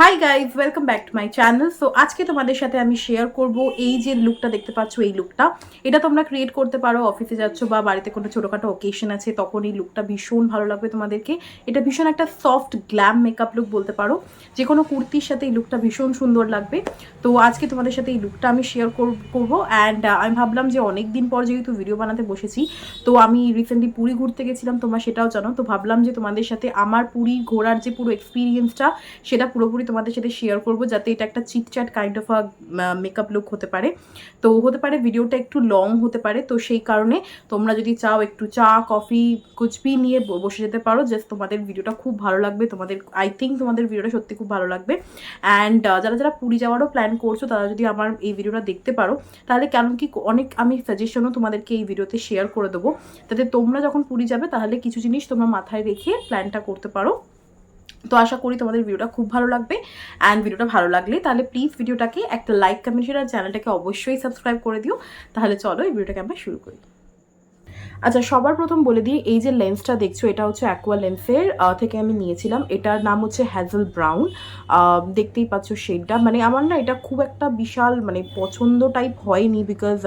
Hi guys, welcome back to my channel. So আজকে তোমাদের সাথে আমি শেয়ার করব এই যে লুকটা দেখতে পাচ্ছ, এই লুকটা এটা তোমরা ক্রিয়েট করতে পারো। অফিসে যাচ্ছ বা বাড়িতে কোনো ছোটোখাটো ওকেশন আছে, তখন এই লুকটা ভীষণ ভালো লাগবে তোমাদেরকে। এটা ভীষণ একটা সফট গ্ল্যাম মেকআপ লুক বলতে পারো। যে কোনো কুর্তির সাথে এই লুকটা ভীষণ সুন্দর লাগবে। তো আজকে তোমাদের সাথে এই লুকটা আমি শেয়ার করবো। অ্যান্ড আমি ভাবলাম যে অনেক দিন পর যেহেতু ভিডিও বানাতে বসেছি, তো আমি রিসেন্টলি পুরী ঘুরতে গেছিলাম, তোমরা সেটাও জানো। তো ভাবলাম যে তোমাদের সাথে আমার পুরী ঘোরার যে পুরো এক্সপিরিয়েন্সটা সেটা পুরোপুরি তোমাদের সাথে শেয়ার করব, যাতে এটা একটা chit-chat kind of a makeup look হতে পারে। তো হতে পারে ভিডিওটা একটু লং হতে পারে, তো সেই কারণে তোমরা যদি চাও একটু চা কফি কুচবি নিয়ে বসে যেতে পারো। জাস্ট তোমাদের ভিডিওটা খুব ভালো লাগবে, তোমাদের আই থিঙ্ক তোমাদের ভিডিওটা সত্যি খুব ভালো লাগবে। অ্যান্ড যারা যারা পুরী যাওয়ারও প্ল্যান করছো, তারা যদি আমার এই ভিডিওটা দেখতে পারো, তাহলে কেমন কি অনেক আমি সাজেশনও তোমাদেরকে এই ভিডিওতে শেয়ার করে দেবো, যাতে তোমরা যখন পুরী যাবে তাহলে কিছু জিনিস তোমরা মাথায় রেখে প্ল্যানটা করতে পারো। তো আশা করি তোমাদের ভিডিওটা খুব ভালো লাগবে। অ্যান্ড ভিডিওটা ভালো লাগলে তাহলে প্লিজ ভিডিওটাকে একটা লাইক কমেন্ট শেয়ার আর চ্যানেলটাকে অবশ্যই সাবস্ক্রাইব করে দিও। তাহলে চলো এই ভিডিওটাকে আমরা শুরু করি। আচ্ছা, সবার প্রথম বলে দিই, এই যে লেন্সটা দেখছো এটা হচ্ছে অ্যাকোয়া লেন্সের থেকে আমি নিয়েছিলাম। এটার নাম হচ্ছে হ্যাজেল ব্রাউন। দেখতেই পাচ্ছ শেডটা, মানে আমার না এটা খুব একটা বিশাল মানে পছন্দ টাইপ হয়নি, বিকজ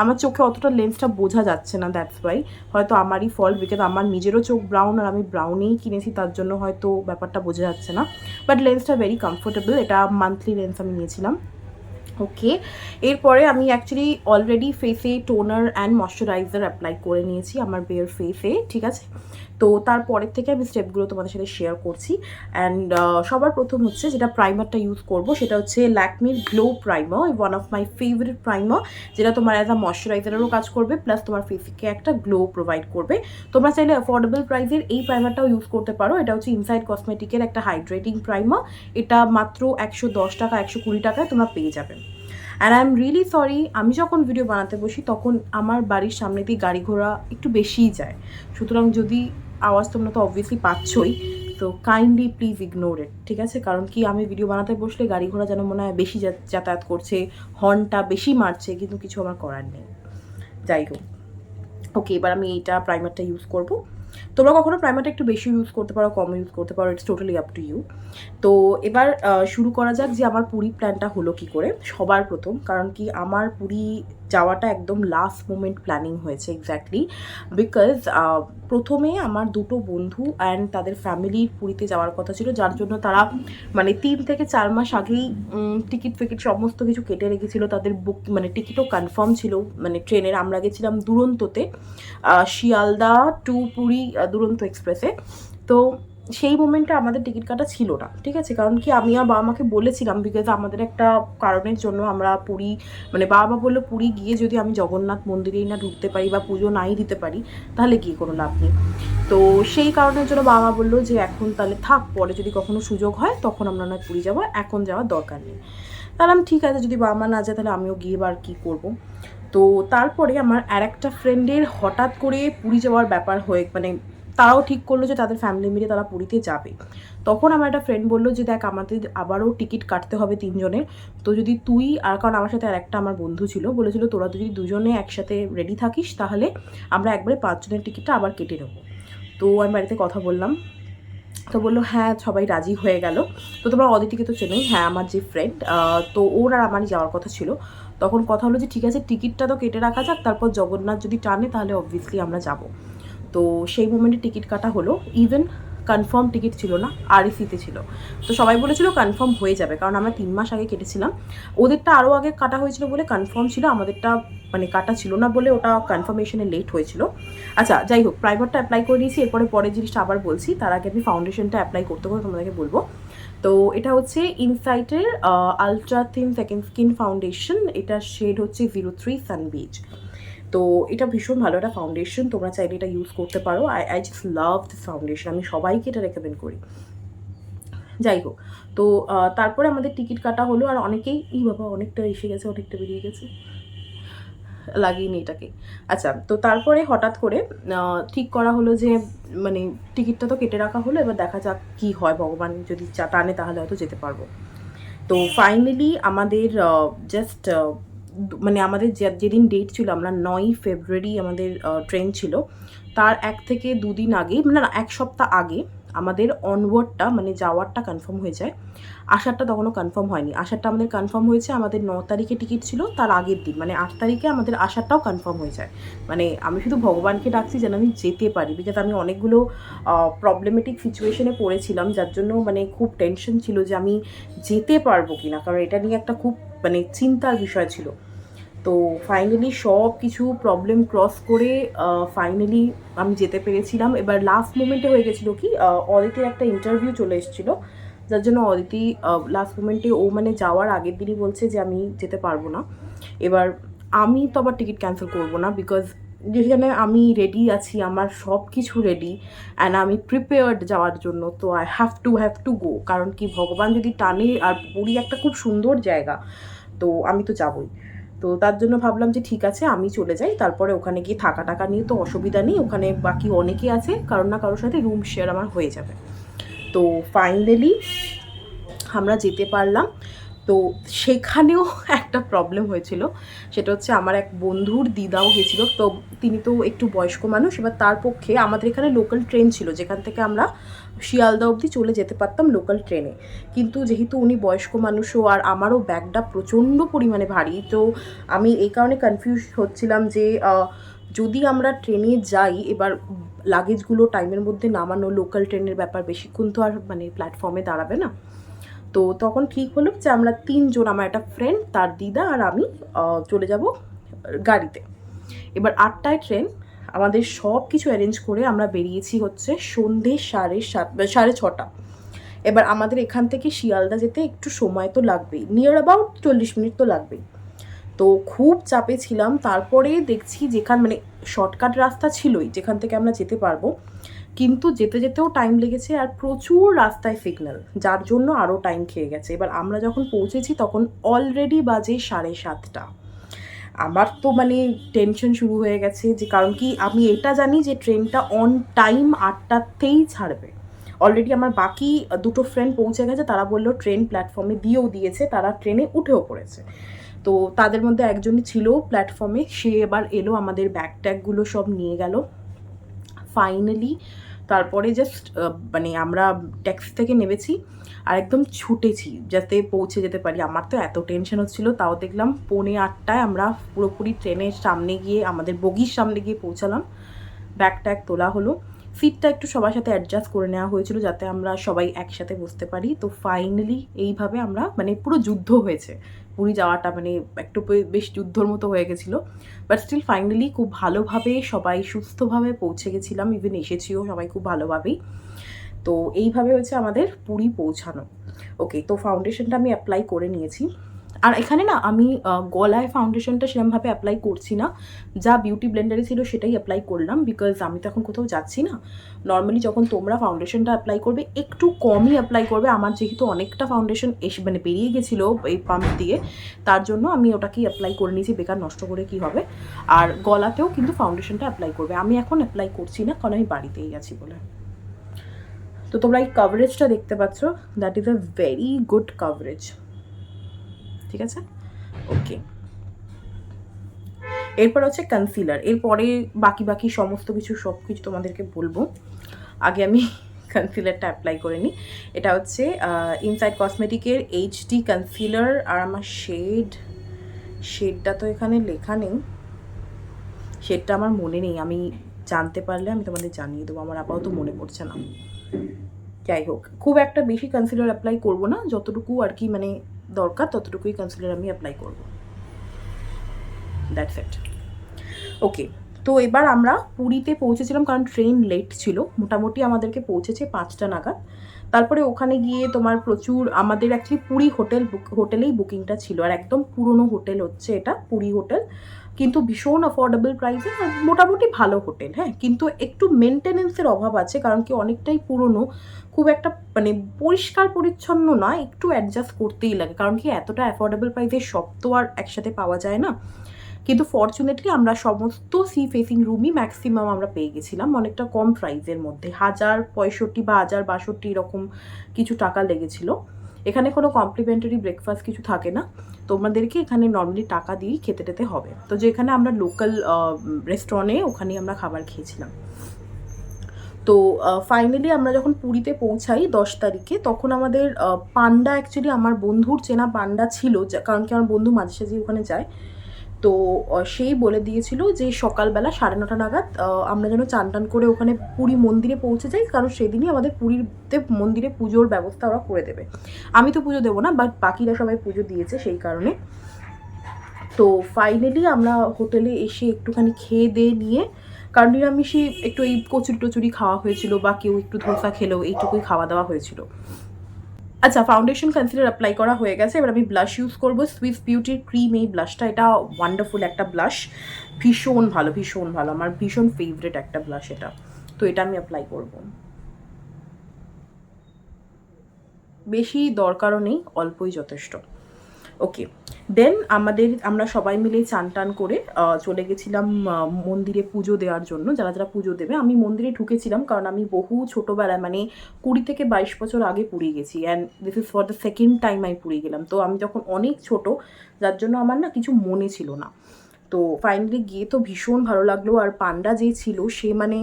আমার চোখে অতটা লেন্সটা বোঝা যাচ্ছে না। দ্যাটস ওয়াই হয়তো আমারই ফল্ট, বিকজ আমার নিজেরও চোখ ব্রাউন আর আমি ব্রাউনেই কিনেছি, তার জন্য হয়তো ব্যাপারটা বোঝা যাচ্ছে না। বাট লেন্সটা ভেরি কমফোর্টেবল। এটা মান্থলি লেন্স আমি নিয়েছিলাম। ওকে, এরপরে আমি অ্যাকচুয়ালি অলরেডি ফেসে টোনার অ্যান্ড ময়শ্চারাইজার অ্যাপ্লাই করে নিয়েছি আমার বেয়ার ফেসে, ঠিক আছে। তো তারপরের থেকে আমি স্টেপগুলো তোমাদের সাথে শেয়ার করছি। অ্যান্ড সবার প্রথম হচ্ছে যেটা প্রাইমারটা ইউজ করব, সেটা হচ্ছে ল্যাকমির glow primer, one of my favourite primer, যেটা তোমার অ্যাজ আ ময়শ্চারাইজারেরও কাজ করবে, প্লাস তোমার ফেসকে একটা গ্লো প্রোভাইড করবে। তোমরা চাইলে অ্যাফোর্ডেবল প্রাইসের এই প্রাইমারটাও ইউজ করতে পারো। এটা হচ্ছে ইনসাইড কসমেটিকের একটা হাইড্রেটিং প্রাইমার। এটা মাত্র 110 টাকা 120 টাকায় তোমরা পেয়ে যাবে। And I am really sorry, আমি যখন ভিডিও বানাতে বসি তখন আমার বাড়ির সামনে দিয়ে গাড়ি ঘোড়া একটু বেশিই যায়। সুতরাং যদি আওয়াজ তোমরা তো অবভিয়াসলি পাচ্ছই, তো কাইন্ডলি প্লিজ ইগনোর ইট, ঠিক আছে। কারণ কি, আমি ভিডিও বানাতে বসলে গাড়ি ঘোড়া যেন মনে হয় বেশি যাতায়াত করছে, হর্নটা বেশি মারছে, কিন্তু কিছু আমার করার নেই। যাই হোক, ওকে, এবার আমি এইটা প্রাইমারটা ইউজ করব। তোমরা কখনো প্রাইমারটা একটু বেশি ইউজ করতে পারো, কম ইউজ করতে পারো, it's totally up to you. তো এবার শুরু করা যাক যে আমার পুরী প্ল্যানটা হলো কি করে। সবার প্রথম, কারণ কি আমার পুরী যাওয়াটা একদম লাস্ট মোমেন্ট প্ল্যানিং হয়েছে এক্স্যাক্টলি, বিকজ প্রথমে আমার দুটো বন্ধু অ্যান্ড তাদের ফ্যামিলির পুরীতে যাওয়ার কথা ছিল, যার জন্য তারা মানে 3 থেকে 4 মাস আগেই টিকিট ফিকিট সমস্ত কিছু কেটে রেখেছিল। তাদের বুক মানে টিকিটও কনফার্ম ছিল, মানে ট্রেনের। আমরা গেছিলাম দুরন্তোতে, শিয়ালদা টু পুরী দুরন্ত এক্সপ্রেসে। তো সেই মোমেন্টে আমাদের টিকিট কাটা ছিল না, ঠিক আছে। কারণ কি, আমি আর বাবা মাকে বলেছিলাম, বিকজ আমাদের একটা কারণের জন্য আমরা পুরী মানে বাবা মা বললো পুরী গিয়ে যদি আমি জগন্নাথ মন্দিরেই না ঢুকতে পারি বা পুজো নাই দিতে পারি, তাহলে গিয়ে কোনো লাভ নেই। তো সেই কারণের জন্য বাবা মা বললো যে এখন তাহলে থাক, পরে যদি কখনো সুযোগ হয় তখন আমরা নয় পুরী যাবো, এখন যাওয়ার দরকার নেই। তাহলে আমি ঠিক আছে, যদি বাবা মা না যায় তাহলে আমিও গিয়ে এবার কী করবো। তো তারপরে আমার আর একটা ফ্রেন্ডের হঠাৎ করে পুরী যাওয়ার ব্যাপার হয়ে, মানে তারাও ঠিক করলো যে তাদের ফ্যামিলি মিলে তারা পুরীতে যাবে। তখন আমার একটা ফ্রেন্ড বললো যে দেখ, আমাদের আবারও টিকিট কাটতে হবে 3 জনের। তো যদি তুই আর, কারণ আমার সাথে আর একটা আমার বন্ধু ছিল, বলেছিল তোরা যদি দুজনে একসাথে রেডি থাকিস তাহলে আমরা একবারে 5 জনের টিকিটটা আবার কেটে নেবো। তো আমি বাড়িতে কথা বললাম, তো বললো হ্যাঁ, সবাই রাজি হয়ে গেল। তো তোমরা অদিতিকে তো চেনোই, হ্যাঁ আমার যে ফ্রেন্ড, তো ওর আর আমারই যাওয়ার কথা ছিল। তখন কথা হলো যে ঠিক আছে, টিকিটটা তো কেটে রাখা যাক, তারপর জগন্নাথ যদি টানে তাহলে অবভিয়াসলি আমরা যাব। তো সেই মোমেন্টে টিকিট কাটা হলো। ইভেন কনফার্ম টিকিট ছিল না, আরইসিতে ছিল। তো সবাই বলেছিল কনফার্ম হয়ে যাবে, কারণ আমরা 3 মাস আগে কেটেছিলাম। ওদেরটা আরও আগে কাটা হয়েছিল বলে কনফার্ম ছিল, আমাদেরটা মানে কাটা ছিল না বলে ওটা কনফার্মেশনে লেট হয়েছিল। আচ্ছা যাই হোক, প্রাইমারটা অ্যাপ্লাই করে দিয়েছি। এরপরে পরের জিনিসটা আবার বলছি, তার আগে আমি ফাউন্ডেশনটা অ্যাপ্লাই করতে করে তোমাদেরকে বলবো। তো এটা হচ্ছে ইনসাইটের ultra thin second skin foundation. এটার শেড হচ্ছে 03 সানবিচ। তো এটা ভীষণ ভালো একটা ফাউন্ডেশন, তোমরা চাইলে এটা ইউজ করতে পারো। I just love this foundation, আমি সবাইকে এটা রেকমেন্ড করি। যাই হোক, তো তারপরে আমাদের টিকিট কাটা হলো। আর অনেকেই, ই বাবা অনেকটা এসে গেছে, অনেকটা বেরিয়ে গেছে, লাগিয়ে নি এটাকে। আচ্ছা, তো তারপরে হঠাৎ করে ঠিক করা হলো যে মানে টিকিটটা তো কেটে রাখা হলো, এবার দেখা যাক কী হয়, ভগবান যদি টানে তাহলে হয়তো যেতে পারবো। তো ফাইনালি আমাদের জাস্ট মানে আমাদের যেদিন ডেট ছিল, আমরা 9 ফেব্রুয়ারি আমাদের ট্রেন ছিল, তার 1 থেকে 2 দিন আগে, না 1 সপ্তাহ আগে আমাদের অনওয়ার্ডটা মানে যাওয়ারটা কনফার্ম হয়ে যায়, আসারটা তখনও কনফার্ম হয়নি। আসারটা আমাদের কনফার্ম হয়েছে, আমাদের 9 তারিখে টিকিট ছিল, তার আগের দিন মানে 8 তারিখে আমাদের আসারটাও কনফার্ম হয়ে যায়। মানে আমি শুধু ভগবানকে ডাকছি যেন আমি যেতে পারি, বিকজ আমি অনেকগুলো প্রবলেমেটিক সিচুয়েশনে পড়েছিলাম, যার জন্য মানে খুব টেনশন ছিল যে আমি যেতে পারবো কি না, কারণ এটা নিয়ে একটা খুব মানে চিন্তার বিষয় ছিল। তো ফাইনালি সব কিছু প্রবলেম ক্রস করে ফাইনালি আমি যেতে পেরেছিলাম। এবার লাস্ট মোমেন্টে হয়ে গেছিলো কি, অদিতির একটা ইন্টারভিউ চলে এসেছিলো, যার জন্য অদিতি লাস্ট মোমেন্টে ও মানে যাওয়ার আগের দিনই বলছে যে আমি যেতে পারবো না। এবার আমি তো আবার টিকিট ক্যান্সেল করবো না, বিকজ যেখানে আমি রেডি আছি, আমার সব কিছু রেডি অ্যান্ড আমি প্রিপেয়ার্ড যাওয়ার জন্য, তো আই হ্যাভ টু গো। কারণ কি, ভগবান যদি টানে, আর পুরী একটা খুব সুন্দর জায়গা, তো আমি তো যাবই। তো তার জন্য ভাবলাম যে ঠিক আছে আমি চলে যাই, তারপরে ওখানে গিয়ে থাকা টাকা নিয়ে তো অসুবিধা নেই, ওখানে বাকি অনেকে আছে, কারোর না কারোর সাথে রুম শেয়ার আমার হয়ে যাবে। তো ফাইনালি আমরা যেতে পারলাম। তো সেখানেও একটা প্রবলেম হয়েছিল, সেটা হচ্ছে আমার এক বন্ধুর দিদাও গেছিলো, তো তিনি তো একটু বয়স্ক মানুষ, এবার তার পক্ষে আমাদের এখানে লোকাল ট্রেন ছিল যেখান থেকে আমরা শিয়ালদা অবধি চলে যেতে পারতাম লোকাল ট্রেনে। কিন্তু যেহেতু উনি বয়স্ক মানুষও, আর আমারও ব্যাগটা প্রচণ্ড পরিমাণে ভারী, তো আমি এই কারণে কনফিউজ হচ্ছিলাম যে যদি আমরা ট্রেনে যাই, এবার লাগেজগুলো টাইমের মধ্যে নামানো, লোকাল ট্রেনের ব্যাপার, বেশিক্ষণ তো আর মানে প্ল্যাটফর্মে দাঁড়াবে না। তো তখন ঠিক হলো যে আমরা 3 জন, আমার একটা ফ্রেন্ড, তার দিদা আর আমি চলে যাব গাড়িতে। এবার 8টায় ট্রেন, আমাদের সব কিছু অ্যারেঞ্জ করে আমরা বেরিয়েছি হচ্ছে সন্ধে 6:30। এবার আমাদের এখান থেকে শিয়ালদা যেতে একটু সময় তো লাগবেই, নিয়ার অ্যাবাউট 40 মিনিট তো লাগবেই। তো খুব চাপে ছিলাম। তারপরে দেখছি মানে শর্টকাট রাস্তা ছিলই যেখান থেকে আমরা যেতে পারবো, কিন্তু যেতে যেতেও টাইম লেগেছে, আর প্রচুর রাস্তায় সিগন্যাল, যার জন্য আরও টাইম খেয়ে গেছে। এবার আমরা যখন পৌঁছেছি তখন অলরেডি বাজে 7:30। আমার তো মানে টেনশন শুরু হয়ে গেছে, যে কারণ কি আমি এটা জানি যে ট্রেনটা অন টাইম 8টাতেই ছাড়বে। অলরেডি আমার বাকি দুটো ফ্রেন্ড পৌঁছে গেছে, তারা বললো ট্রেন প্ল্যাটফর্মে দিয়েও দিয়েছে, তারা ট্রেনে উঠেও পড়েছে। তো তাদের মধ্যে একজনই ছিল প্ল্যাটফর্মে, সে এবার এলো, আমাদের ব্যাগ ট্যাগগুলো সব নিয়ে গেল। ফাইনালি তারপরে জাস্ট মানে আমরা ট্যাক্সি থেকে নেমেছি আর একদম ছুটেছি যাতে পৌঁছে যেতে পারি। আমার তো এত টেনশন হচ্ছিলো, তাও দেখলাম 7:45 আমরা পুরোপুরি ট্রেনের সামনে গিয়ে, আমাদের বগির সামনে গিয়ে পৌঁছালাম। ব্যাগ ট্যাগ তোলা হলো, সিটটা একটু সবার সাথে অ্যাডজাস্ট করে নেওয়া হয়েছিল যাতে আমরা সবাই একসাথে বসতে পারি। তো ফাইনালি এইভাবে আমরা মানে পুরো যুদ্ধ হয়েছে, পুরী যাওয়াটা মানে একটু বেশ যুদ্ধর মতো হয়ে গেছিলো, বাট স্টিল ফাইনালি খুব ভালোভাবে সবাই সুস্থভাবে পৌঁছে গেছিলাম, ইভেন এসেছিও সবাই খুব ভালোভাবেই। তো এইভাবে হচ্ছে আমাদের পুরী পৌঁছানো। ওকে, তো ফাউন্ডেশনটা আমি অ্যাপ্লাই করে নিয়েছি। আর এখানে না আমি গলায় ফাউন্ডেশনটা সেরকমভাবে অ্যাপ্লাই করছি না, যা বিউটি ব্লেন্ডারে ছিল সেটাই অ্যাপ্লাই করলাম, বিকজ আমি তো এখন কোথাও যাচ্ছি না। নর্মালি যখন তোমরা ফাউন্ডেশনটা অ্যাপ্লাই করবে একটু কমই অ্যাপ্লাই করবে, আমার যেহেতু অনেকটা ফাউন্ডেশন এসে মানে বেরিয়ে গেছিলো এই পাম্প দিয়ে, তার জন্য আমি ওটাকেই অ্যাপ্লাই করে নিয়েছি, বেকার নষ্ট করে কি হবে। আর গলাতেও কিন্তু ফাউন্ডেশনটা অ্যাপ্লাই করবে, আমি এখন অ্যাপ্লাই করছি না কারণ আমি বাড়িতেই আছি বলে। তো তোমরা এই কভারেজটা দেখতে পাচ্ছ, that is a very good coverage, ঠিক আছে? ওকে, এরপর হচ্ছে কনসিলার, এরপরে বাকি সমস্ত কিছু সব কিছু তোমাদেরকে বলবো। আগে আমি কনসিলারটা অ্যাপ্লাই করে নিই। এটা হচ্ছে ইনসাইড কসমেটিকের HD কনসিলার, আর আমার শেডটা তো এখানে লেখা নেই, শেডটা আমার মনে নেই, আমি জানতে পারলে আমি তোমাদের জানিয়ে দেবো, আমার আপাতত মনে পড়ছে না। যাই হোক, খুব একটা বেশি কনসিলার অ্যাপ্লাই করবো না, যতটুকু আর কি মানে দরকার ততটুকুই কনসিলার আমি অ্যাপ্লাই করবো, দ্যাটস ইট। ওকে, তো এবার আমরা পুরীতে পৌঁছেছিলাম কারণ ট্রেন লেট ছিল, মোটামুটি আমাদেরকে পৌঁছেছে 5টা নাগাদ। তারপরে ওখানে গিয়ে তোমার প্রচুর, আমাদের অ্যাকচুয়ালি পুরী হোটেলেই বুকিংটা ছিল, আর একদম পুরনো হোটেল হচ্ছে এটা, পুরী হোটেল, কিন্তু ভীষণ অ্যাফোর্ডেবল প্রাইসে, মোটামুটি ভালো হোটেল। হ্যাঁ, কিন্তু একটু মেনটেনেন্সের অভাব আছে, কারণ কি অনেকটাই পুরনো, খুব একটা মানে পরিষ্কার পরিচ্ছন্ন না, একটু অ্যাডজাস্ট করতেই লাগে, কারণ কি এতটা অ্যাফোর্ডেবল প্রাইসে সব তো আর একসাথে পাওয়া যায় না। কিন্তু ফর্চুনেটলি আমরা সমস্ত সি ফেসিং রুমই ম্যাক্সিমাম আমরা পেয়ে গেছিলাম অনেকটা কম প্রাইসের মধ্যে, 1065 বা 1062 এরকম কিছু টাকা লেগেছিল। এখানে কোনো কমপ্লিমেন্টারি ব্রেকফাস্ট কিছু থাকে না, তোমাদেরকে এখানে নর্মালি টাকা দিয়েই খেতে টেতে হবে। তো যেখানে আমরা লোকাল রেস্টুরেন্টে ওখানেই আমরা খাবার খেয়েছিলাম। তো ফাইনালি আমরা যখন পুরীতে পৌঁছাই 10 তারিখে, তখন আমাদের পান্ডা, অ্যাকচুয়ালি আমার বন্ধুর চেনা পান্ডা ছিল, কারণ কি আমার বন্ধু মাঝে সাঝে ওখানে যায়। তো সেই বলে দিয়েছিল যে সকালবেলা 9:30 নাগাদ আমরা যেন চান টান করে ওখানে পুরী মন্দিরে পৌঁছে যাই, কারণ সেদিনই আমাদের পুরীতে মন্দিরে পুজোর ব্যবস্থা ওরা করে দেবে। আমি তো পুজো দেবো না, বাট বাকিরা সবাই পুজো দিয়েছে সেই কারণে। তো ফাইনালি আমরা হোটেলে এসে একটুখানি খেয়ে দিয়ে নিয়ে, কারণ নিরামিষই একটু এই কচুরি টচুরি খাওয়া হয়েছিল, বা কেউ একটু ধোসা খেলেও, এইটুকুই খাওয়া দাওয়া হয়েছিল। আচ্ছা, ফাউন্ডেশন কনসিলার অ্যাপ্লাই করা হয়ে গেছে। এবার আমি ব্লাশ ইউজ করবো, সুইস বিউটির ক্রিম এই ব্লাশটা। এটা ওয়ান্ডারফুল একটা ব্লাশ, ভীষণ ভালো, ভীষণ ভালো, আমার ভীষণ ফেভারিট একটা ব্লাশ এটা। তো এটা আমি অ্যাপ্লাই করব, বেশি দরকারও নেই, অল্পই যথেষ্ট। ওকে, দেন আমরা সবাই মিলে চান টান করে চলে গেছিলাম মন্দিরে পুজো দেওয়ার জন্য। যারা যারা পুজো দেবে, আমি মন্দিরে ঢুকেছিলাম কারণ আমি বহু ছোটোবেলায়, মানে 20 থেকে 22 বছর আগে পুরী গেছি, and this is for the second time আমি পুরী গেলাম। তো আমি যখন অনেক ছোট, যার জন্য আমার না কিছু মনে ছিল না। তো ফাইনালি গিয়ে তো ভীষণ ভালো লাগলো। আর পান্ডা যে ছিল সে মানে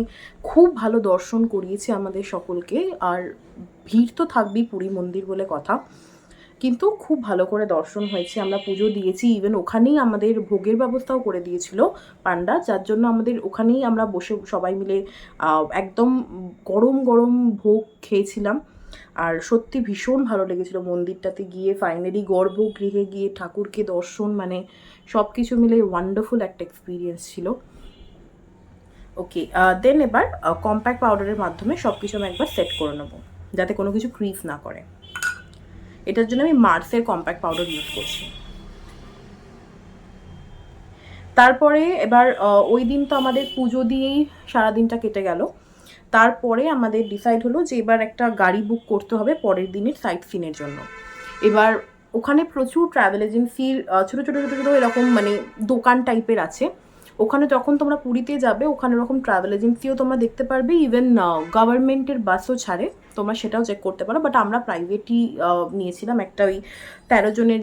খুব ভালো দর্শন করিয়েছে আমাদের সকলকে। আর ভিড় তো থাকবেই, পুরী মন্দির বলে কথা, কিন্তু খুব ভালো করে দর্শন হয়েছে, আমরা পুজো দিয়েছি। ইভেন ওখানেই আমাদের ভোগের ব্যবস্থাও করে দিয়েছিল পান্ডা, যার জন্য আমাদের ওখানেই আমরা বসে সবাই মিলে একদম গরম গরম ভোগ খেয়েছিলাম। আর সত্যি ভীষণ ভালো লেগেছিলো মন্দিরটাতে গিয়ে। ফাইনালি গর্ভগৃহে গিয়ে ঠাকুরকে দর্শন, মানে সব কিছু মিলে ওয়ান্ডারফুল একটা এক্সপিরিয়েন্স ছিল। ওকে, দেন এবার কম্প্যাক্ট পাউডারের মাধ্যমে সব কিছু আমি একবার সেট করে নেবো, যাতে কোনো কিছু ক্রিজ না করে। এটার জন্য আমি মার্সের কম্প্যাক্ট পাউডার ইউজ করছি। তারপরে এবার ওই দিন তো আমাদের পুজো দিয়েই সারাদিনটা কেটে গেল। তারপরে আমাদের ডিসাইড হলো যে এবার একটা গাড়ি বুক করতে হবে পরের দিনের সাইট সিনের জন্য। এবার ওখানে প্রচুর ট্রাভেল এজেন্সির ছোটো ছোটো ছোটো ছোটো এরকম মানে দোকান টাইপের আছে। ওখানে যখন তোমরা পুরীতে যাবে, ওখানে ওরকম ট্রাভেল এজেন্সিও তোমরা দেখতে পারবে, ইভেন গভর্নমেন্টের বাসও ছাড়ে, তোমরা সেটাও চেক করতে পারো। বাট আমরা প্রাইভেটই নিয়েছিলাম একটা, ওই 13 জনের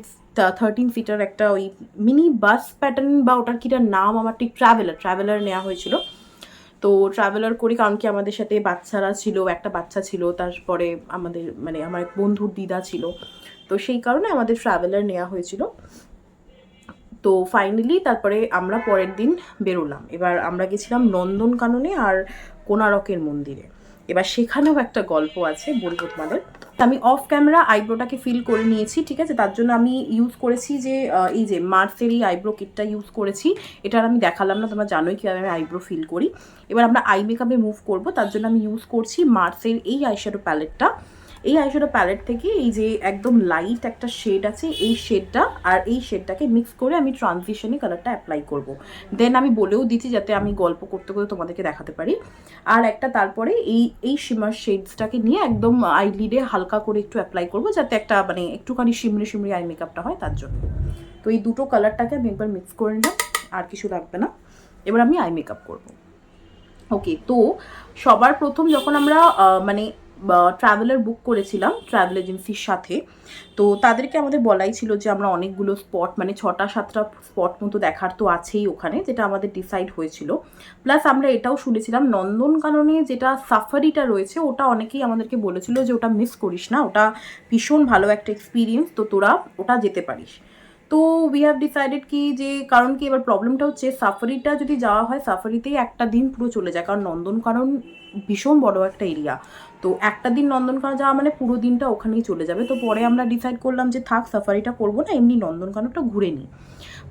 13 সিটার একটা ওই মিনি বাস প্যাটার্ন, বা ওটার কিটার নাম আমার ঠিক, ট্রাভেলার নেওয়া হয়েছিল। তো ট্রাভেলার করি, কারণ কি আমাদের সাথে বাচ্চারা ছিল, একটা বাচ্চা ছিল, তারপরে আমাদের মানে আমার এক বন্ধুর দিদা ছিল, তো সেই কারণে আমাদের ট্রাভেলার নেওয়া হয়েছিল। তো ফাইনালি তারপরে আমরা পরের দিন বেরোলাম। এবার আমরা গেছিলাম নন্দনকাননে আর কোণারকের মন্দিরে। এবার সেখানেও একটা গল্প আছে, বলবো তোমাদের। আমি অফ ক্যামেরা আইব্রোটাকে ফিল করে নিয়েছি, ঠিক আছে। তার জন্য আমি ইউজ করেছি যে এই যে মার্সের এই আইব্রো কিটটা ইউজ করেছি। এটার আমি দেখালাম না, তোমরা জানোই কীভাবে আমি আইব্রো ফিল করি। এবার আমরা আই মেকআপে মুভ করবো, তার জন্য আমি ইউজ করছি মার্সের এই আইশ্যাডো প্যালেটটা। এই আইশ্যাডো প্যালেট থেকে এই যে একদম লাইট একটা শেড আছে, এই শেডটা আর এই শেডটাকে মিক্স করে আমি ট্রানজিশনে কালারটা অ্যাপ্লাই করব। দেন আমি বলেও দিচ্ছি যাতে আমি গল্প করতে করতে তোমাদেরকে দেখাতে পারি। আর একটা তারপরে এই শিমার শেডসটাকে নিয়ে একদম আইলিডে হালকা করে একটু অ্যাপ্লাই করব, যাতে একটা মানে একটুখানি শিমরি শিমরি আই মেকআপটা হয় তার জন্য। তো এই দুটো কালারটাকে আমি একবার মিক্স করে নিলাম, আর কিছু লাগবে না। এবার আমি আই মেকআপ করব। ওকে, তো সবার প্রথম যখন আমরা মানে ট্রাভেলার বুক করেছিলাম ট্রাভেল এজেন্সির সাথে, তো তাদেরকে আমাদের বলাই ছিল যে আমরা অনেকগুলো স্পট, মানে 6টা-7টা স্পট মতো দেখার তো আছেই ওখানে, যেটা আমাদের ডিসাইড হয়েছিল। প্লাস আমরা এটাও শুনেছিলাম নন্দনকাননে যেটা সাফারিটা রয়েছে, ওটা অনেকেই আমাদেরকে বলেছিল যে ওটা মিস করিস না, ওটা ভীষণ ভালো একটা এক্সপিরিয়েন্স, তো তোরা ওটা যেতে পারিস। তো উই হ্যাভ ডিসাইডেড কি যে, কারণ কি এবার প্রবলেমটা হচ্ছে সাফারিটা যদি যাওয়া হয়, সাফারিতেই একটা দিন পুরো চলে যায়, কারণ নন্দনকানন ভীষণ বড় একটা এরিয়া। তো একটা দিন নন্দনকানন যাওয়া মানে পুরো দিনটা ওখানেই চলে যাবে। তো পরে আমরা ডিসাইড করলাম যে থাক, সাফারিটা করবো না, এমনি নন্দনকাননটা ঘুরে নিই।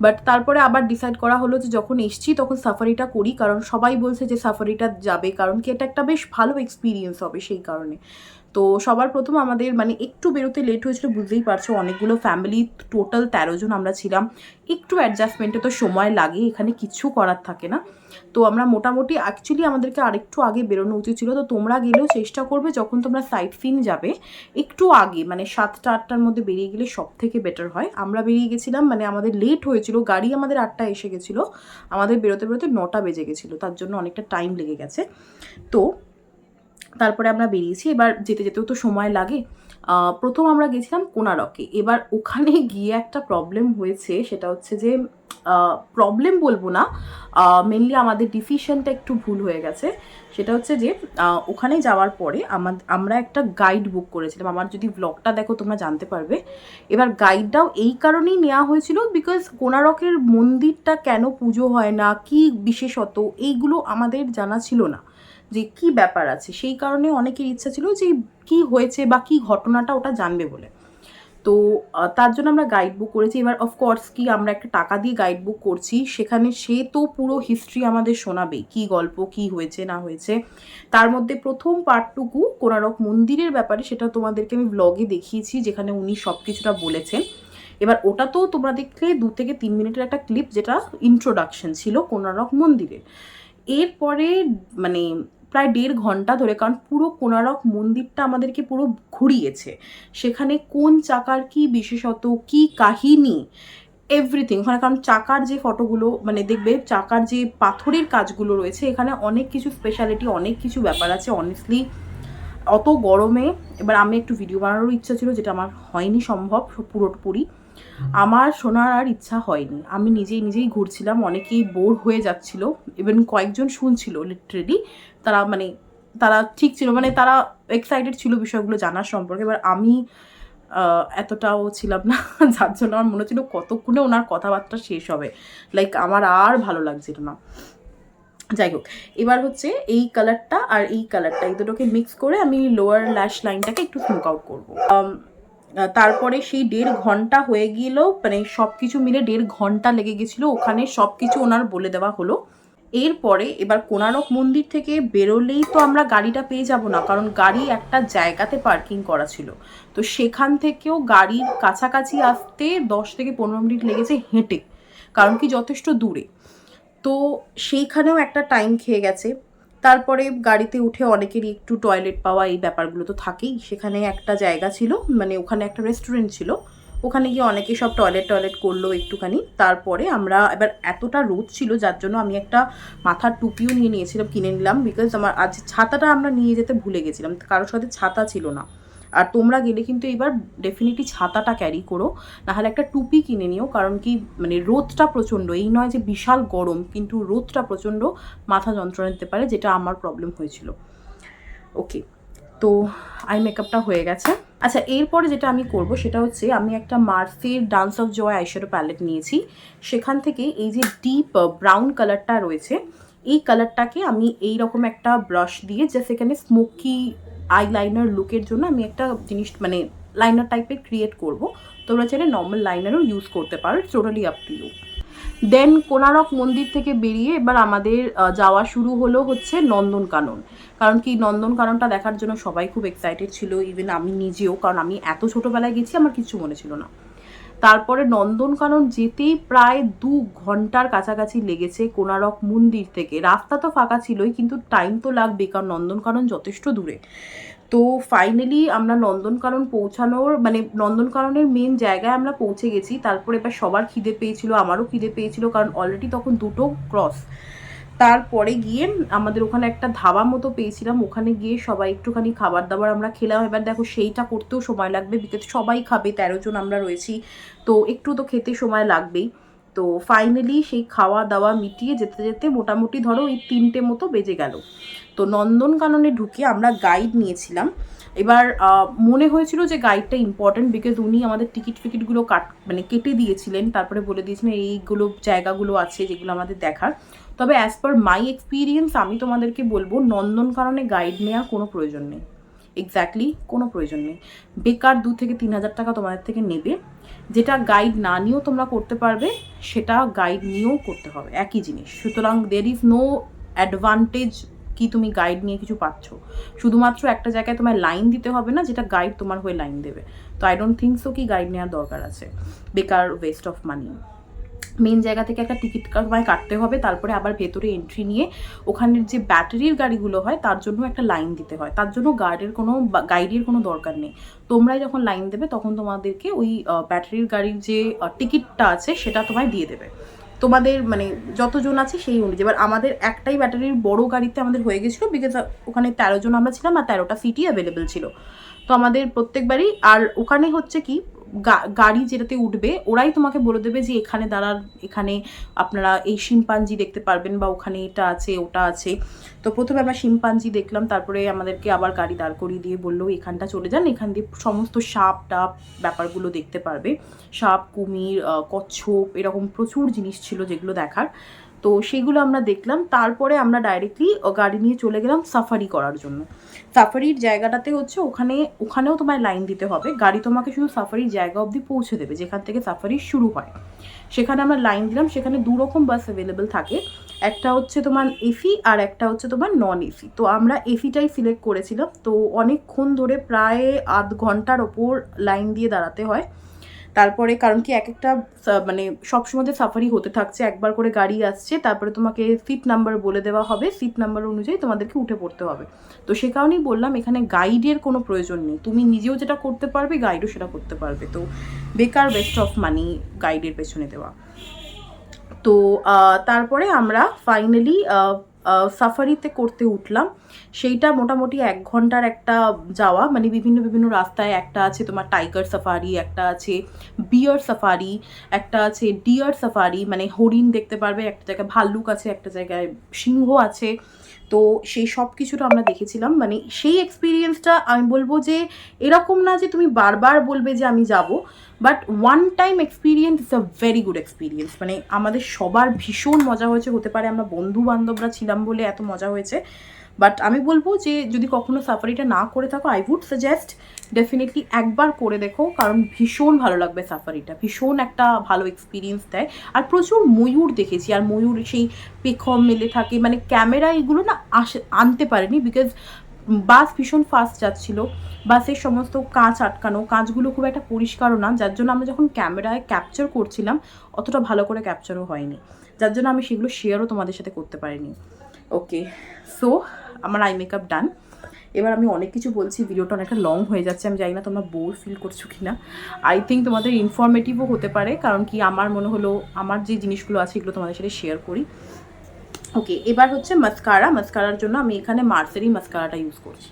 বাট তারপরে আবার ডিসাইড করা হলো যে যখন এসছি তখন সাফারিটা করি, কারণ সবাই বলছে যে সাফারিটা যাবে, কারণ কি এটা একটা বেশ ভালো এক্সপিরিয়েন্স হবে সেই কারণে। তো সবার প্রথম আমাদের মানে একটু বেরোতে লেট হয়েছিল, বুঝতেই পারছো, অনেকগুলো ফ্যামিলি, টোটাল 13 জন আমরা ছিলাম। একটু অ্যাডজাস্টমেন্টে তো সময় লাগে, এখানে কিছু করার থাকে না। তো আমরা মোটামুটি অ্যাকচুয়ালি আমাদেরকে আরেকটু আগে বেরোনো উচিত ছিল। তো তোমরা গেলেও চেষ্টা করবে যখন তোমরা সাইট সিন যাবে একটু আগে, মানে 7টা-8টার মধ্যে বেরিয়ে গেলে সব থেকে বেটার হয়। আমরা বেরিয়ে গেছিলাম, মানে আমাদের লেট হয়েছিল, গাড়ি আমাদের 8টায় এসে গেছিলো, আমাদের বেরোতে বেরোতে 9টা বেজে গেছিলো, তার জন্য অনেকটা টাইম লেগে গেছে। তো তারপরে আমরা বেরিয়েছি, এবার যেতে যেতেও তো সময় লাগে। প্রথম আমরা গেছিলাম কোণারকে। এবার ওখানে গিয়ে একটা প্রবলেম হয়েছে, সেটা হচ্ছে যে প্রবলেম বলবো না, মেনলি আমাদের ডিসিশনটা একটু ভুল হয়ে গেছে। সেটা হচ্ছে যে ওখানে যাওয়ার পরে আমরা একটা গাইড বুক করেছিলাম। আমার যদি ব্লগটা দেখো তোমরা জানতে পারবে। এবার গাইডটাও এই কারণেই নেওয়া হয়েছিল বিকজ কোণারকের মন্দিরটা কেন পুজো হয় না, কি বিশেষত, এইগুলো আমাদের জানা ছিল না যে কি ব্যাপার আছে। সেই কারণে অনেকের ইচ্ছা ছিল যে কি হয়েছে বা কি ঘটনাটা ওটা জানবে বলে। তো তার জন্য আমরা গাইড বুক করেছি। এবার অফকোর্স কি আমরা একটা টাকা দিয়ে গাইড বুক করছি, সেখানে সে তো পুরো হিস্ট্রি আমাদের শোনাবেই, কি গল্প, কি হয়েছে না হয়েছে। তার মধ্যে প্রথম পার্টটুকু কোণারক মন্দিরের ব্যাপারে, সেটা তোমাদেরকে আমি ব্লগে দেখিয়েছি, যেখানে উনি সব কিছুটা বলেছেন। এবার ওটা তো তোমরা দেখলে 2 থেকে 3 মিনিটের একটা ক্লিপ, যেটা ইন্ট্রোডাকশন ছিল কোণারক মন্দিরের। এরপরে মানে প্রায় 1.5 ঘন্টা ধরে, কারণ পুরো কোণারক মন্দিরটা আমাদেরকে পুরো ঘুরিয়েছে, সেখানে কোন চাকার কি বিশেষত, কি কাহিনী, এভরিথিং ওখানে। কারণ চাকার যে ফটোগুলো মানে দেখবে, চাকার যে পাথরের কাজগুলো রয়েছে, এখানে অনেক কিছু স্পেশালিটি, অনেক কিছু ব্যাপার আছে অনেস্টলি। অত গরমে এবার আমি একটু ভিডিও বানানোরও ইচ্ছা ছিল, যেটা আমার হয়নি সম্ভব পুরোপুরি, আমার শোনার আর ইচ্ছা হয়নি। আমি নিজেই ঘুরছিলাম, অনেকেই বোর হয়ে যাচ্ছিল, ইভেন কয়েকজন শুনছিল লিটারেলি। তারা ঠিক ছিল, মানে তারা এক্সাইটেড ছিল বিষয়গুলো জানার সম্পর্কে। এবার আমি এতটাও ছিলাম না, যার জন্য আমার মনে হচ্ছিল কতক্ষণে ওনার কথাবার্তা শেষ হবে, লাইক আমার আর ভালো লাগছিল না। যাই হোক, এবার হচ্ছে এই কালারটা আর এই কালারটা, এই দুটোকে মিক্স করে আমি লোয়ার ল্যাশ লাইনটাকে একটু স্মোক আউট করবো। তারপরে সেই 1.5 ঘন্টা হয়ে গেল, মানে সব কিছু মিলে 1.5 ঘন্টা লেগে গেছিলো, ওখানে সব কিছু ওনার বলে দেওয়া হলো। এরপরে এবার কোণারক মন্দির থেকে বেরোলেই তো আমরা গাড়িটা পেয়ে যাব না, কারণ গাড়ি একটা জায়গাতে পার্কিং করা ছিল। তো সেখান থেকেও গাড়ির কাছাকাছি আসতে 10 থেকে 15 মিনিট লেগেছে হেঁটে, কারণ কি যথেষ্ট দূরে। তো সেইখানেও একটা টাইম খেয়ে গেছে। তারপরে গাড়িতে উঠে অনেকেরই একটু টয়লেট পাওয়া, এই ব্যাপারগুলো তো থাকেই। সেখানে একটা জায়গা ছিল, মানে ওখানে একটা রেস্টুরেন্ট ছিল, ওখানে গিয়ে অনেকে সব টয়লেট করলো একটুখানি। তারপরে আমরা এবার এতটা রোদ ছিল, যার জন্য আমি একটা মাথার টুপিও নিয়েছিলাম, কিনে নিলাম, বিকজ আমার আজ ছাতাটা আমরা নিয়ে যেতে ভুলে গেছিলাম, কারোর সাথে ছাতা ছিল না। আর তোমরা গেলে কিন্তু এবার ডেফিনেটলি ছাতাটা ক্যারি করো, নাহলে একটা টুপি কিনে নিও, কারণ কি মানে রোদটা প্রচণ্ড, এই নয় যে বিশাল গরম, কিন্তু রোদটা প্রচণ্ড মাথা যন্ত্রণা দিতে পারে, যেটা আমার প্রবলেম হয়েছিল। ওকে, তো আই মেকআপটা হয়ে গেছে। আচ্ছা, এরপরে যেটা আমি করব সেটা হচ্ছে, আমি একটা মার্সের dance of joy eyeshadow palette নিয়েছি। সেখান থেকে এই যে ডিপ ব্রাউন কালারটা রয়েছে, এই কালারটাকে আমি এই রকম একটা ব্রাশ দিয়ে জাস্ট এখানে স্মোকি আইলাইনার লুকের জন্য আমি একটা জিনিস মানে লাইনার টাইপের ক্রিয়েট করব। তোমরা চাইলে নর্মাল লাইনারও ইউজ করতে পারো, টোটালি আপ টু ইউ। দেন কোণারক মন্দির থেকে বেরিয়ে এবার আমাদের যাওয়া শুরু হলো হচ্ছে নন্দনকানন। কারণ কি নন্দনকাননটা দেখার জন্য সবাই খুব এক্সাইটেড ছিল, ইভেন আমি নিজেও, কারণ আমি এত ছোটোবেলায় গেছি, আমার কিছু মনে ছিল না। তারপরে নন্দনকানন যেতেই প্রায় 2 ঘন্টার কাছাকাছি লেগেছে কোণারক মন্দির থেকে। রাস্তা তো ফাঁকা ছিলই, কিন্তু টাইম তো লাগবে, কারণ নন্দনকানন যথেষ্ট দূরে। তো ফাইনালি আমরা নন্দনকানন পৌঁছানোর মানে নন্দনকাননের মেন জায়গায় আমরা পৌঁছে গেছি। তারপরে এবার সবার খিদে পেয়েছিল, আমারও খিদে পেয়েছিল, কারণ অলরেডি তখন 2টো ক্রস। তারপরে গিয়ে আমাদের ওখানে একটা ধাবা মতো পেয়েছিলাম, ওখানে গিয়ে সবাই একটুখানি খাবার দাবার আমরা খেলাম। এবার দেখো সেইটা করতেও সময় লাগবে, বিকজ সবাই খাবে, 13 জন আমরা রয়েছি, তো একটু তো খেতে সময় লাগবেই। তো ফাইনালি সেই খাওয়া দাওয়া মিটিয়ে যেতে যেতে মোটামুটি ধরো এই 3টে মতো বেজে গেল। তো নন্দনকাননে ঢুকে আমরা গাইড নিয়েছিলাম। এবার মনে হয়েছিল যে গাইডটা ইম্পর্টেন্ট, বিকজ উনি আমাদের টিকিটগুলো কেটে দিয়েছিলেন, তারপরে বলে দিয়েছিলেন এইগুলো জায়গাগুলো আছে যেগুলো আমাদের দেখার। তবে অ্যাজ পার মাই এক্সপিরিয়েন্স আমি তোমাদেরকে বলবো, নন্দনকাননে গাইড নেওয়ার কোনো প্রয়োজন নেই, এক্স্যাক্টলি কোনো প্রয়োজন নেই। বেকার 2 থেকে 3 হাজার টাকা তোমাদের থেকে নেবে। যেটা গাইড না নিয়েও তোমরা করতে পারবে, সেটা গাইড নিয়েও করতে হবে, একই জিনিস। সুতরাং দের ইজ নো অ্যাডভান্টেজ কি তুমি গাইড নিয়ে কিছু পাচ্ছ। শুধুমাত্র একটা জায়গায় তোমায় লাইন দিতে হবে না, যেটা গাইড তোমার হয়ে লাইন দেবে। তো আই ডোন্ট থিঙ্ক সো কি গাইড নেওয়ার দরকার আছে, বেকার ওয়েস্ট অফ মানি। মেন জায়গা থেকে একটা টিকিট তোমায় কাটতে হবে, তারপরে আবার ভেতরে এন্ট্রি নিয়ে ওখানের যে ব্যাটারির গাড়িগুলো হয় তার জন্য একটা লাইন দিতে হয়। তার জন্য গাইডের কোনো দরকার নেই। তোমরাই যখন লাইন দেবে তখন তোমাদেরকে ওই ব্যাটারির গাড়ির যে টিকিটটা আছে সেটা তোমায় দিয়ে দেবে, তোমাদের মানে যতজন আছে সেই অনুযায়ী। এবার আমাদের একটাই ব্যাটারির বড় গাড়িতে আমাদের হয়ে গেছিলো, বিকজ ওখানে 13 জন আমরা ছিলাম আর 13টা সিটই অ্যাভেলেবেল ছিল। তো আমাদের প্রত্যেকবারই, আর ওখানে হচ্ছে কি গাড়ি যেটাতে উঠবে ওরাই তোমাকে বলে দেবে যে এখানে দাঁড়ার, এখানে আপনারা এই শিম্পাঞ্জি দেখতে পারবেন বা ওখানে এটা আছে ওটা আছে। তো প্রথমে আমরা শিম্পাঞ্জি দেখলাম, তারপরে আমাদেরকে আবার গাড়ি দাঁড় করিয়ে দিয়ে বললো এখানটা চলে যান, এখান দিয়ে সমস্ত সাপ টাপ ব্যাপারগুলো দেখতে পারবে। সাপ, কুমির, কচ্ছপ, এরকম প্রচুর জিনিস ছিল যেগুলো দেখার। তো সেগুলো আমরা দেখলাম। তারপরে আমরা ডাইরেক্টলি গাড়ি নিয়ে চলে গেলাম সাফারি করার জন্য। সাফারির জায়গাটাতে হচ্ছে ওখানেও তোমায় লাইন দিতে হবে। গাড়ি তোমাকে শুধু সাফারির জায়গা অবধি পৌঁছে দেবে যেখান থেকে সাফারি শুরু হয়। সেখানে আমরা লাইন দিলাম। সেখানে 2 রকম বাস অ্যাভেলেবেল থাকে, একটা হচ্ছে তোমার এসি আর একটা হচ্ছে তোমার নন এসি। তো আমরা এসিটাই সিলেক্ট করেছিলাম। তো অনেকক্ষণ ধরে প্রায় আধ ঘন্টার ওপর লাইন দিয়ে দাঁড়াতে হয়। তারপরে কারণ কি এক একটা মানে সবসময় সাফারি হতে থাকছে, একবার করে গাড়ি আসছে, তারপরে তোমাকে সিট নাম্বার বলে দেওয়া হবে, সিট নাম্বার অনুযায়ী তোমাদেরকে উঠে পড়তে হবে। তো সে কারণেই বললাম এখানে গাইডের কোনো প্রয়োজন নেই, তুমি নিজেও যেটা করতে পারবে গাইডও সেটা করতে পারবে। তো বেকার ওয়েস্ট অফ মানি গাইডের পেছনে দেওয়া। তো তারপরে আমরা ফাইনালি সাফারিতে করতে উঠলাম। সেইটা মোটামুটি 1 ঘন্টার একটা যাওয়া, মানে বিভিন্ন বিভিন্ন রাস্তায়। একটা আছে তোমার টাইগার সাফারি, একটা আছে বিয়ার সাফারি, একটা আছে ডিয়ার সাফারি, মানে হরিণ দেখতে পারবে, একটা জায়গায় ভাল্লুক আছে, একটা জায়গায় সিংহ আছে। তো সেই সব কিছুটা আমরা দেখেছিলাম। মানে সেই এক্সপিরিয়েন্সটা আমি বলবো যে এরকম না যে তুমি বারবার বলবে যে আমি যাব, but one time experience it's a very good experience. মানে আমাদের সবার ভীষণ মজা হয়েছে, হতে পারে আমরা বন্ধু বান্ধবরা ছিলাম বলে এত মজা হয়েছে। বাট আমি বলবো যে যদি কখনো সাফারিটা না করে থাকো, আই উড সাজেস্ট ডেফিনেটলি একবার করে দেখো, কারণ ভীষণ ভালো লাগবে সাফারিটা, ভীষণ একটা ভালো এক্সপিরিয়েন্স দেয়। আর প্রচুর ময়ূর দেখেছি, আর ময়ূর সেই পেখম মেলে থাকে, মানে ক্যামেরা এগুলো না আনতে পারেনি, বিকজ বাস ভীষণ ফাস্ট যাচ্ছিল। বাসের সমস্ত কাঁচ আটকানো, কাঁচগুলো খুব একটা পরিষ্কারও না, যার জন্য আমরা যখন ক্যামেরায় ক্যাপচার করছিলাম অতটা ভালো করে ক্যাপচারও হয়নি, যার জন্য আমি সেগুলো শেয়ারও তোমাদের সাথে করতে পারিনি। ওকে, সো আমার আই মেকআপ ডান। এবার আমি অনেক কিছু বলছি, ভিডিওটা অনেকটা লং হয়ে যাচ্ছে, আমি জানি না তোমরা বোর ফিল করছো কি না। আই থিঙ্ক তোমাদের ইনফরমেটিভও হতে পারে, কারণ কি আমার মনে হলো আমার যে জিনিসগুলো আছে এগুলো তোমাদের সাথে শেয়ার করি। ওকে, এবার হচ্ছে মাস্কারা। মাস্কারার জন্য আমি এখানে মার্সেরই মাস্কারাটা ইউজ করছি।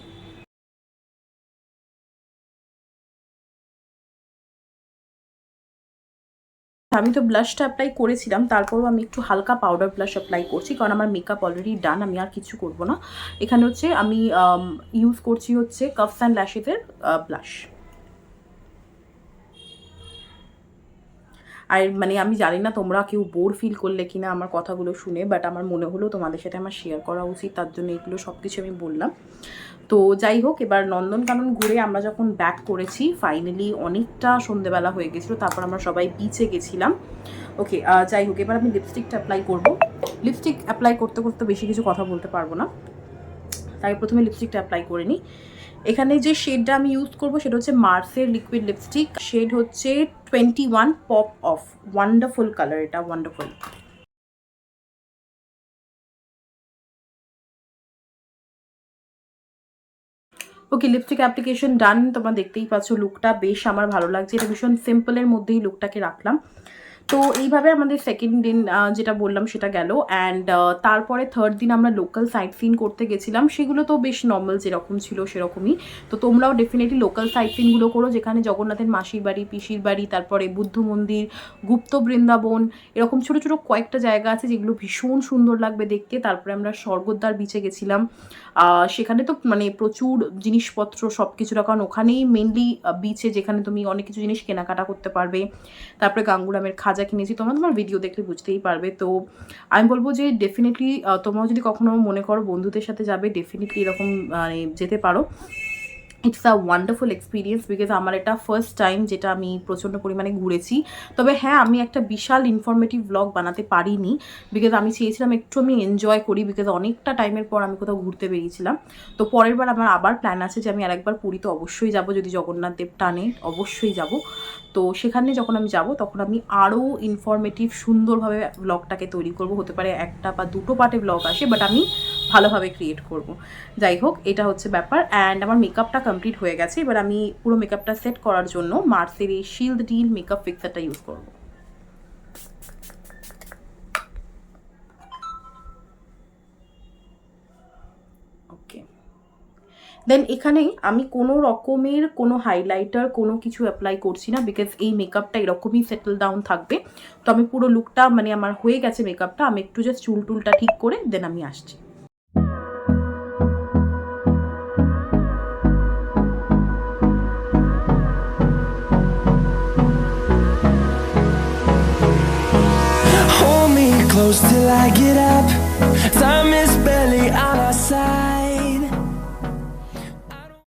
আমি তো ব্লাশটা অ্যাপ্লাই করেছিলাম, তারপরও আমি একটু হালকা পাউডার ব্লাশ অ্যাপ্লাই করছি, কারণ আমার মেকআপ অলরেডি ডান, আমি আর কিছু করব না। এখানে হচ্ছে আমি ইউজ করছি হচ্ছে কাফস অ্যান্ড ল্যাশেসের ব্লাশ। আর মানে আমি জানি না তোমরা কেউ বোর ফিল করলে কিনা আমার কথাগুলো শুনে, বাট আমার মনে হলো তোমাদের সাথে আমার শেয়ার করা উচিত, তার জন্য এগুলো সব কিছু আমি বললাম। তো যাই হোক, এবার নন্দনকানন ঘুরে আমরা যখন ব্যাক করেছি ফাইনালি অনেকটা সন্ধেবেলা হয়ে গেছিলো, তারপর আমরা সবাই বিচে গেছিলাম। ওকে, যাই হোক, এবার আমি লিপস্টিকটা অ্যাপ্লাই করব। লিপস্টিক অ্যাপ্লাই করতে করতে বেশি কিছু কথা বলতে পারবো না, তাই প্রথমে লিপস্টিকটা অ্যাপ্লাই করে নিই। এখানে যে শেডটা আমি ইউজ করবো সেটা হচ্ছে মার্সের লিকুইড লিপস্টিক, শেড হচ্ছে 21 পপ অফ। ওয়ান্ডারফুল কালার, এটা ওয়ান্ডারফুল। ওকে, লিপস্টিক অ্যাপ্লিকেশন ডান। তোমরা দেখতেই পাচ্ছ লুকটা বেশ আমার ভালো লাগছে, এটা ভীষণ সিম্পলের মধ্যেই লুকটাকে রাখলাম। তো এইভাবে আমাদের সেকেন্ড দিন যেটা বললাম সেটা গেল। অ্যান্ড তারপরে থার্ড দিন আমরা লোকাল সাইট সিন করতে গেছিলাম, সেগুলো তো বেশ নর্মাল যেরকম ছিল সেরকমই। তো তোমরাও ডেফিনেটলি লোকাল সাইট সিনগুলো করো, যেখানে জগন্নাথের মাসির বাড়ি, পিসির বাড়ি, তারপরে বুদ্ধ মন্দির, গুপ্ত বৃন্দাবন, এরকম ছোটো ছোটো কয়েকটা জায়গা আছে যেগুলো ভীষণ সুন্দর লাগবে দেখতে। তারপরে আমরা স্বর্গদ্বার বিচে গেছিলাম, সেখানে তো মানে প্রচুর জিনিসপত্র সব কিছুটা, কারণ ওখানেই মেনলি বিচে যেখানে তুমি অনেক কিছু জিনিস কেনাকাটা করতে পারবে। তারপরে গাঙ্গুরামের খাজা কিনেছি, তোমরা তোমার ভিডিও দেখলে বুঝতেই পারবে। তো আমি বলবো যে ডেফিনেটলি তোমরাও যদি কখনো মনে করো বন্ধুদের সাথে যাবে, ডেফিনেটলি এরকম মানে যেতে পারো। It's a wonderful experience, because আমার এটা ফার্স্ট টাইম যেটা আমি প্রচণ্ড পরিমাণে ঘুরেছি। তবে হ্যাঁ, আমি একটা বিশাল ইনফরমেটিভ ব্লগ বানাতে পারিনি, বিকজ আমি চেয়েছিলাম একটু আমি এনজয় করি, বিকজ অনেকটা টাইমের পর আমি কোথাও ঘুরতে বেরিয়েছিলাম। তো পরের বার আমার আবার প্ল্যান আছে যে আমি আরেকবার পুরীতে অবশ্যই যাব, যদি জগন্নাথ দেব টানে অবশ্যই যাব। তো সেখানে যখন আমি যাব তখন আমি আরও ইনফরমেটিভ সুন্দরভাবে ব্লগটাকে তৈরি করব। হতে পারে একটা বা দুটো পার্টে ব্লগ আসে, বাট আমি ভালোভাবে ক্রিয়েট করব। যাই হোক, এটা হচ্ছে ব্যাপার। অ্যান্ড আমার মেকআপটা কমপ্লিট হয়ে গেছে, এবার আমি পুরো মেকআপটা সেট করার জন্য মার্সের এই শিল্ড ডিল মেকআপ ফিক্সারটা ইউজ করব। ওকে, দেন এখানে আমি কোনো রকমের কোনো হাইলাইটার কোনো কিছু অ্যাপ্লাই করছি না, বিকজ এই মেকআপটা এরকমই সেটেল ডাউন থাকবে। তো আমি পুরো লুকটা মানে আমার হয়ে গেছে মেকআপটা, আমি একটু জাস্ট চুল টুলটা ঠিক করে দেন আমি আসছি। Hold me close till I get up. Time is barely on our side.